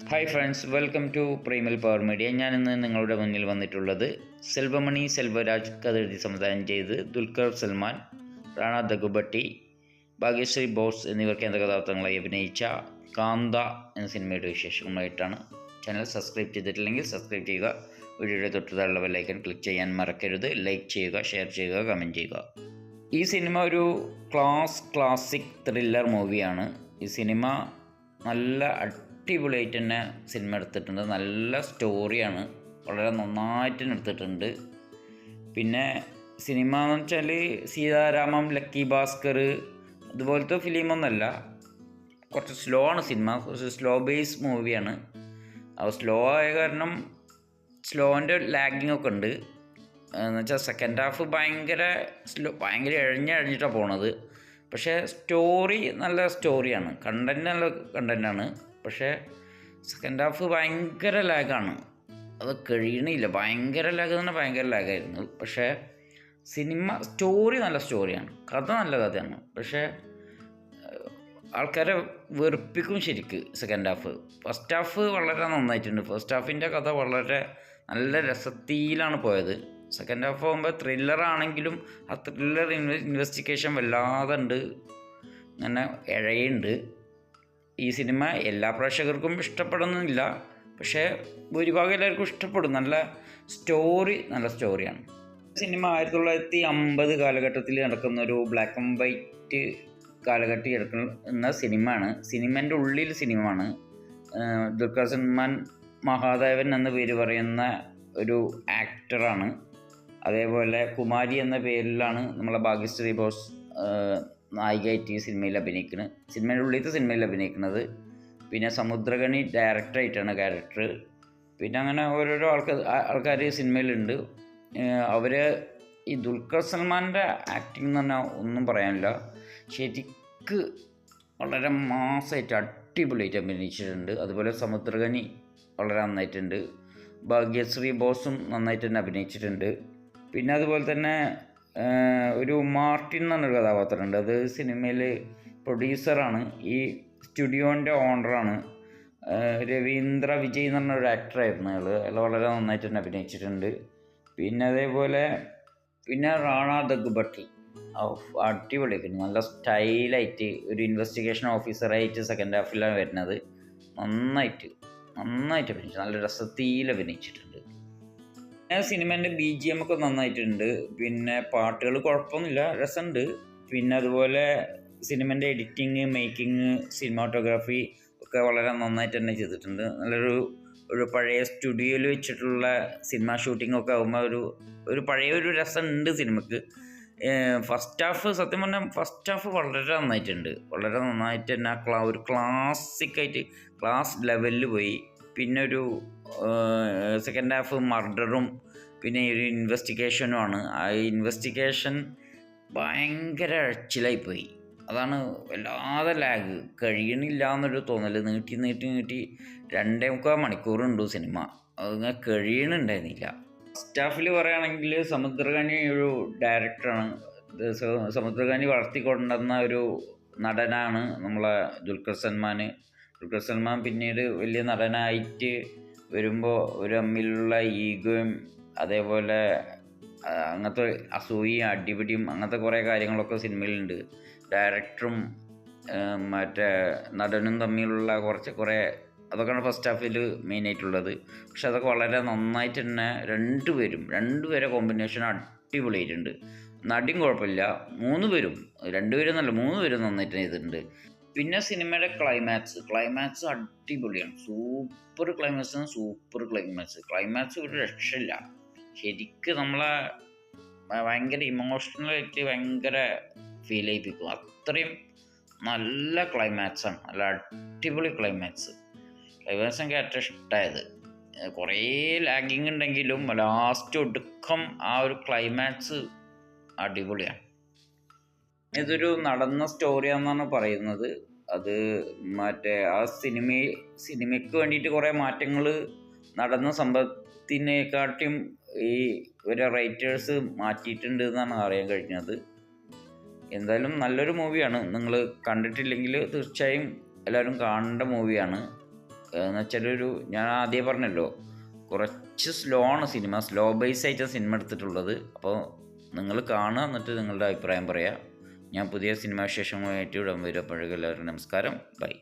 Hi friends, welcome to primal power media. ഞാനിന്ന് നിങ്ങളുടെ മുന്നിൽ വന്നിട്ടുള്ളത് സെൽവമണി സെൽവരാജ് കഥെഴുതി സംവിധാനം ചെയ്ത് ദുൽഖർ സൽമാൻ, റാണ ദഗുബട്ടി, ഭാഗ്യശ്രീ ബോസ് എന്നിവർ കേന്ദ്ര കഥാപാത്രങ്ങളായി അഭിനയിച്ച കാന്ത എന്ന സിനിമയുടെ വിശേഷങ്ങളുമായിട്ടാണ്. ചാനൽ സബ്സ്ക്രൈബ് ചെയ്തിട്ടില്ലെങ്കിൽ സബ്സ്ക്രൈബ് ചെയ്യുക. വീഡിയോയുടെ തൊട്ടുതാഴെയുള്ള ബെല്ലൈക്കൺ ക്ലിക്ക് ചെയ്യാൻ മറക്കരുത്. ലൈക്ക് ചെയ്യുക, ഷെയർ ചെയ്യുക, കമൻറ്റ് ചെയ്യുക. ഈ സിനിമ ഒരു ക്ലാസിക് ത്രില്ലർ മൂവിയാണ്. ഈ സിനിമ നല്ല അടിപൊളിയായിട്ട് തന്നെ സിനിമ എടുത്തിട്ടുണ്ട്. നല്ല സ്റ്റോറിയാണ്, വളരെ നന്നായിട്ട് തന്നെ എടുത്തിട്ടുണ്ട്. പിന്നെ സിനിമ എന്ന് വെച്ചാൽ സീതാരാമം, ലക്കി ഭാസ്കർ ഇതുപോലത്തെ ഫിലിമൊന്നുമല്ല. കുറച്ച് സ്ലോ ആണ് സിനിമ, കുറച്ച് സ്ലോ ബേസ് മൂവിയാണ്. അപ്പോൾ സ്ലോ ആയ കാരണം സ്ലോൻ്റെ ലാഗിങ് ഒക്കെ ഉണ്ട്. എന്ന് വെച്ചാൽ സെക്കൻഡ് ഹാഫ് ഭയങ്കര ഇഴഞ്ഞിട്ടാണ് പോണത്. പക്ഷേ സ്റ്റോറി നല്ല സ്റ്റോറിയാണ്, കണ്ടൻറ്റ് നല്ല കണ്ടൻറ്റാണ്. പക്ഷേ സെക്കൻഡ് ഹാഫ് ഭയങ്കര ലാഗാണ്, അത് കഴിയണില്ല. ഭയങ്കര ലാഗായിരുന്നു. പക്ഷേ സ്റ്റോറി നല്ല സ്റ്റോറിയാണ്, കഥ നല്ല കഥയാണ്. പക്ഷേ ആൾക്കാരെ വെറുപ്പിക്കും ശരിക്ക് സെക്കൻഡ് ഹാഫ്. ഫസ്റ്റ് ഹാഫ് വളരെ നന്നായിട്ടുണ്ട്. ഫസ്റ്റ് ഹാഫിൻ്റെ കഥ വളരെ നല്ല രസത്തിലാണ് പോയത്. സെക്കൻഡ് ഹാഫ് ആകുമ്പോൾ ത്രില്ലറാണെങ്കിലും ആ ത്രില്ലർ ഇൻവെസ്റ്റിഗേഷൻ വല്ലാതെ ഉണ്ട്, അങ്ങനെ ഇഴയുണ്ട്. ഈ സിനിമ എല്ലാ പ്രേക്ഷകർക്കും ഇഷ്ടപ്പെടുന്നില്ല, പക്ഷേ ഭൂരിഭാഗം എല്ലാവർക്കും ഇഷ്ടപ്പെടും. നല്ല സ്റ്റോറിയാണ്. സിനിമ 1950 കാലഘട്ടത്തിൽ നടക്കുന്ന ഒരു ബ്ലാക്ക് ആൻഡ് വൈറ്റ് കാലഘട്ടത്തിൽ നടക്കുന്ന സിനിമേൻ്റെ ഉള്ളിൽ സിനിമയാണ്. ദുൽഖർ സൽമാൻ മഹാദേവൻ എന്ന പേര് പറയുന്ന ഒരു ആക്ടറാണ്. അതേപോലെ കുമാരി എന്ന പേരിലാണ് നമ്മളെ ഭാഗ്യശ്രീ ബോസ് നായികയായിട്ട് ഈ സിനിമയുടെ ഉള്ളിലത്തെ സിനിമയിൽ അഭിനയിക്കുന്നത്. പിന്നെ സമുദ്രകണി ഡയറക്ടറായിട്ടാണ് ക്യാരക്ടർ. പിന്നെ അങ്ങനെ ഓരോരോ ആൾക്കാർ സിനിമയിലുണ്ട്. അവർ ഈ ദുൽഖർ സൽമാൻ്റെ ആക്ടിങ് എന്ന് പറഞ്ഞാൽ ഒന്നും പറയാനില്ല. ശരിക്ക് വളരെ മാസമായിട്ട് അടിപൊളിയായിട്ട് അഭിനയിച്ചിട്ടുണ്ട്. അതുപോലെ സമുദ്രകനി വളരെ നന്നായിട്ടുണ്ട്. ഭാഗ്യശ്രീ ബോസും നന്നായിട്ട് തന്നെ അഭിനയിച്ചിട്ടുണ്ട്. പിന്നെ അതുപോലെ തന്നെ ഒരു മാർട്ടിൻ എന്ന് പറഞ്ഞൊരു കഥാപാത്രമുണ്ട്. അത് സിനിമയിൽ പ്രൊഡ്യൂസറാണ്, ഈ സ്റ്റുഡിയോൻ്റെ ഓണറാണ്. രവീന്ദ്ര വിജയ് എന്ന് പറഞ്ഞൊരു ആക്ടറായിരുന്നു അയാൾ വളരെ നന്നായിട്ട് തന്നെ അഭിനയിച്ചിട്ടുണ്ട്. പിന്നെ അതേപോലെ റാണ ദഗ്ബട്ടി അടിപൊളിയായിട്ട് നല്ല സ്റ്റൈലായിട്ട് ഒരു ഇൻവെസ്റ്റിഗേഷൻ ഓഫീസറായിട്ട് സെക്കൻഡ് ഹാഫിലാണ് വരുന്നത്. നന്നായിട്ട് അഭിനയിച്ചു, നല്ല രസത്തിൽ അഭിനയിച്ചിട്ടുണ്ട്. സിനിമേൻ്റെ BGM ഒക്കെ നന്നായിട്ടുണ്ട്. പിന്നെ പാട്ടുകൾ കുഴപ്പമൊന്നുമില്ല, രസമുണ്ട്. പിന്നെ അതുപോലെ സിനിമേൻ്റെ എഡിറ്റിങ്, മേക്കിങ്, സിനിമാറ്റോഗ്രാഫി ഒക്കെ വളരെ നന്നായിട്ട് തന്നെ ചെയ്തിട്ടുണ്ട്. ഒരു പഴയ സ്റ്റുഡിയോയിൽ വെച്ചിട്ടുള്ള സിനിമ ഷൂട്ടിങ്ങൊക്കെ ആകുമ്പോൾ ഒരു പഴയൊരു രസമുണ്ട് സിനിമയ്ക്ക്. ഫസ്റ്റ് ഹാഫ് സത്യം പറഞ്ഞാൽ ഫസ്റ്റ് ഹാഫ് വളരെ നന്നായിട്ട് തന്നെ ഒരു ക്ലാസ് ലെവലിൽ പോയി. പിന്നെ ഒരു സെക്കൻഡ് ഹാഫ് മർഡറും പിന്നെ ഒരു ഇൻവെസ്റ്റിഗേഷനുമാണ്. ആ ഇൻവെസ്റ്റിഗേഷൻ ഭയങ്കര അഴച്ചിലായിപ്പോയി. അതാണ് വല്ലാതെ ലാഗ്, കഴിയണില്ല എന്നൊരു തോന്നൽ. നീട്ടി 2.25 മണിക്കൂറുണ്ട് സിനിമ, അതിങ്ങനെ കഴിയണുണ്ടായിരുന്നില്ല. ഫസ്റ്റ് ഹാഫിൽ പറയുകയാണെങ്കിൽ സമുദ്രകനി ഒരു ഡയറക്ടറാണ്. സമുദ്രകനി വളർത്തിക്കൊണ്ടുവന്ന ഒരു നടനാണ് നമ്മളെ ദുൽഖർ സൽമാൻ. പിന്നീട് വലിയ നടനായിട്ട് വരുമ്പോൾ ഒരു തമ്മിലുള്ള ഈഗോയും അതേപോലെ അങ്ങനത്തെ അസൂയയും അടിപിടിയും അങ്ങനത്തെ കുറേ കാര്യങ്ങളൊക്കെ സിനിമയിലുണ്ട്. ഡയറക്ടറും മറ്റേ നടനും തമ്മിലുള്ള കുറേ അതൊക്കെയാണ് ഫസ്റ്റ് ഹാഫിൽ മെയിനായിട്ടുള്ളത്. പക്ഷെ അതൊക്കെ വളരെ നന്നായിട്ട് തന്നെ രണ്ടുപേരെ കോമ്പിനേഷൻ അടിപൊളിയായിട്ടുണ്ട്. നടിയും കുഴപ്പമില്ല, 3 പേരും നന്നായിട്ട് ചെയ്തിട്ടുണ്ട്. പിന്നെ സിനിമയുടെ ക്ലൈമാക്സ് അടിപൊളിയാണ്. സൂപ്പർ ക്ലൈമാക്സ് ഒരു രക്ഷയില്ല. ശരിക്കും നമ്മളെ ഭയങ്കര ഇമോഷണലായിട്ട് ഭയങ്കര ഫീൽ ചെയ്യിപ്പിക്കും. അത്രയും നല്ല ക്ലൈമാക്സാണ്, നല്ല അടിപൊളി ക്ലൈമാക്സ് എനിക്ക് ഏറ്റവും ഇഷ്ടമായത്. കുറേ ലാഗിങ് ഉണ്ടെങ്കിലും ലാസ്റ്റ് ഒടുക്കം ആ ഒരു ക്ലൈമാക്സ് അടിപൊളിയാണ്. ഇതൊരു നടന്ന സ്റ്റോറിയാണെന്നാണ് പറയുന്നത്. അത് മറ്റേ ആ സിനിമയ്ക്ക് വേണ്ടിയിട്ട് കുറേ മാറ്റങ്ങൾ നടന്ന സംഭവത്തിനെക്കാട്ടും ഈ ഒരു റൈറ്റേഴ്സ് മാറ്റിയിട്ടുണ്ട് എന്നാണ് അറിയാൻ കഴിഞ്ഞത്. എന്തായാലും നല്ലൊരു മൂവിയാണ്. നിങ്ങൾ കണ്ടിട്ടില്ലെങ്കിൽ തീർച്ചയായും എല്ലാവരും കാണേണ്ട മൂവിയാണ്. എന്ന് വെച്ചാൽ ഞാൻ ആദ്യം പറഞ്ഞല്ലോ, കുറച്ച് സ്ലോ ആണ് സിനിമ, സ്ലോ ബേസ് ആയിട്ട് സിനിമ എടുത്തിട്ടുള്ളത്. അപ്പോൾ നിങ്ങൾ കാണുക, എന്നിട്ട് നിങ്ങളുടെ അഭിപ്രായം പറയുക. ഞാൻ പുതിയ സിനിമാ വിശേഷങ്ങളുമായിട്ട് ഇടാൻ വരും. അപ്പോഴേക്കും എല്ലാവർക്കും നമസ്കാരം, ബൈ.